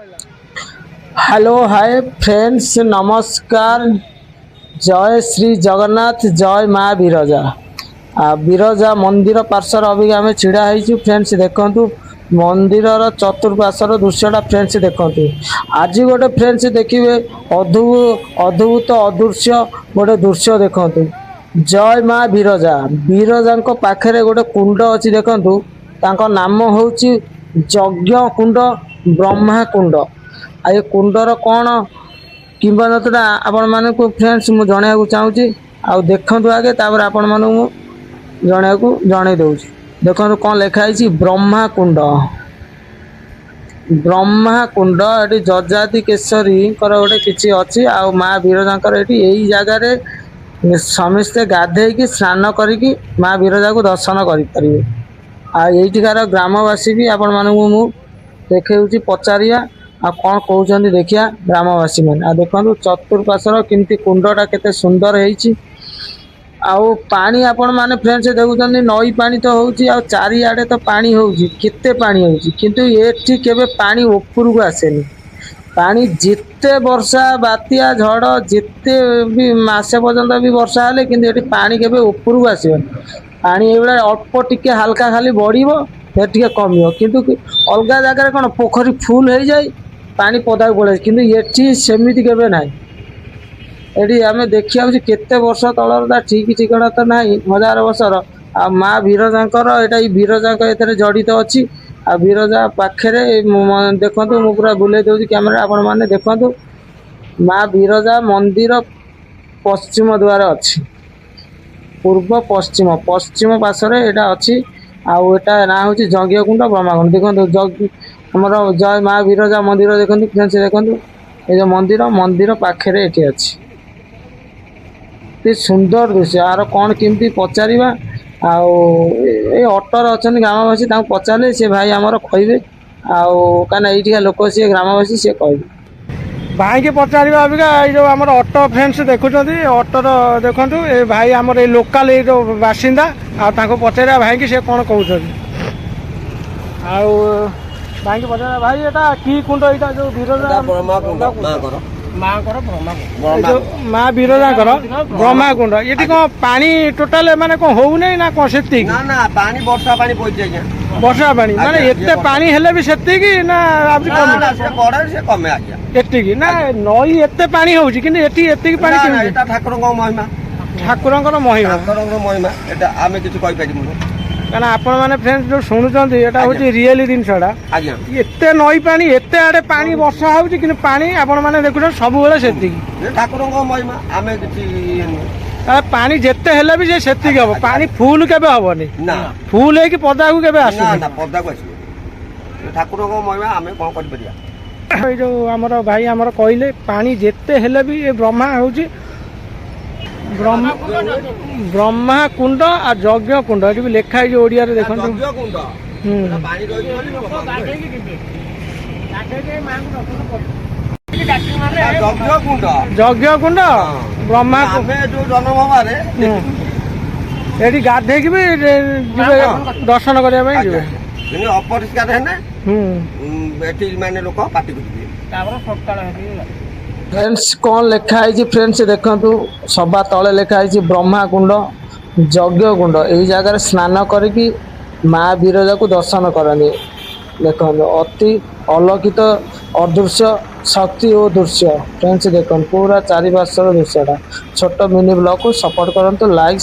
Hello hi friends, नमस्कार। जय श्री जगन्नाथ, जय माँ बिरजा। बिरजा मंदिर पार्श्वर अभी आम छिड़ा हो फ्रेंड्स। देखु मंदिर चतुर्पार्श्वर दृश्यटा फ्रेंड्स देखु। आज गोटे फ्रेंड्स देखिए अद्भुत अदृश्य गोटे दृश्य देखु। जय माँ बिरजा। बिरजा पाखे गोटे कुंड अच्छी देखु। तांको नाम हूँ यज्ञ कुंड, ब्रह्मा कुंड। आ ये कुंडर कौन किंवदंतीटा आपण मानक फ्रेंड्स मु जणाइବାକୁ चाहूँगी। आउ देखंतु आगे तापर आपण मानक जणाइବାକୁ जणाइ दउछि। देखंतु कौन लिखा है ब्रह्मा कुंड। ब्रह्मा कुंड एटी जजाति केशरी गोटे किसी अच्छी। आ माँ बिरजा यही जगह समस्ते गाधे स्नान करी माँ बिरजा को दर्शन करें। आईटिकार ग्रामवासी भी आपण मानक मु देखा पचारिया आ कौन कहते देखिया ग्रामवासी मैंने। देखो चतुर्पार्श्वर केमती कुंडटा केते सुंदर है। आउ पानी आपण माने फ्रेंड्स देखुं नई पानी तो होउची। आ चारिआडे तो पानी होउची, केते पानी होउची, किंतु एठी केबे पानी ऊपर को आसेनी। पानी जिते वर्षा बात्या झड़ जिते भी मासे पर्यंत भी वर्षा हेले किंतु एठी पानी केबे ऊपर को आसीबनी। पानी एबे अल्प टिके हल्का खाली बढ़िबो फिर टिके कमिबो। किंतु अलगा जगह कौन पोखरी फुल हो जाए पानी पदा पड़े, किंतु एठी सेमिति केबे नाही। एटी आम देखा केते वर्ष तलर ठीक ठिकाना तो ना, हजार वर्षर। आ माँ बिरजा यहाँ बिरजा ए जड़ित अच्छी। आ बिरजा पाखे देखु मु पूरा बुले दूसरी कैमेरा आपण मैंने देखु। माँ बिरजा मंदिर पश्चिम द्वार अच्छी, पूर्व पश्चिम पश्चिम पार्श्वर यहाँ अच्छी। आटा ना हूँ यज्ञ कुंड ब्रह्मा कुंड। देखो आमर जय माँ बिरजा मंदिर देखो फ्रेंड्स। देखो ये मंदिर मंदिर पाखे ये अच्छी सुंदर दृश्य। यार कौन केमती पचार अटर अच्छा ग्रामवासी पचारे सी भाई आमर कहे कहीं लोक सी ग्रामवासी सी कह भाई के पचार अबिका जो आम अटो फ्रेंड्स देखुं अटर देखु ये भाई आम लोकाल जो बासिंदा आपको पचार भाई की सी कौन कहते भाई की पचार भाई एटा की कुंड यहाँ जो बिरजा माँ बिरजा ब्रह्मा कुंड ये कौन पानी टोटाल माने कौन हो ना कौन से पानी वर्षा पानी वर्षा पानी माने एते पानी हेले भी सेतिकी ना कमे एतिकी ना नई एते पानी होउची किंतु एति एतिकी पानी केमि एटा ठाकुरଙ୍କ महिमा ठाकुरଙ୍କର महिमा एटा आमे किछु कहि परिमुनु। कारण आपण माने फ्रेंड्स जो सुनुचंती एटा होची रियली जिनसडा। आज्ञा एते नई पानी एते आडे पानी वर्षा होउची किंतु पानी आपण माने देखुछ सब बेले सेतिकी ठाकुरଙ୍କ महिमा आमे किछि पानी जेते हेले भी सेतिकी हबो। पानी फुल केबे हबोनी ना, फुल है कि पदा को केबे आसु ना पदा को आसु। ठाकुरଙ୍କ महिमा आमे कोन करि परिया। ए जो हमर भाई हमर कहले पानी जेते हेले भी ए ब्रह्मा होउची ब्रह्मा कुंड आ यज्ञ कुंड ये भी लिखा है जो ओडिया रे देखो। यज्ञ कुंड ब्रह्मा जो जन्म हमारे ये गाधे की भी दर्शन करने जी अपरिष्कार है माने लोक पार्टी कर फ्रेंड्स कौन लिखा है फ्रेंड्स देखु सभा तले लिखा है ब्रह्मा कुंड यज्ञ कुंड। यही जगह स्नान करी माँ बिरजा को दर्शन करनी। देखो अति अलौकिक अदृश्य शक्ति और दृश्य फ्रेंड्स। देखो पूरा चारिपार्श्वर दृश्यटा छोट मिनी ब्लॉग को सपोर्ट करंतु लाइक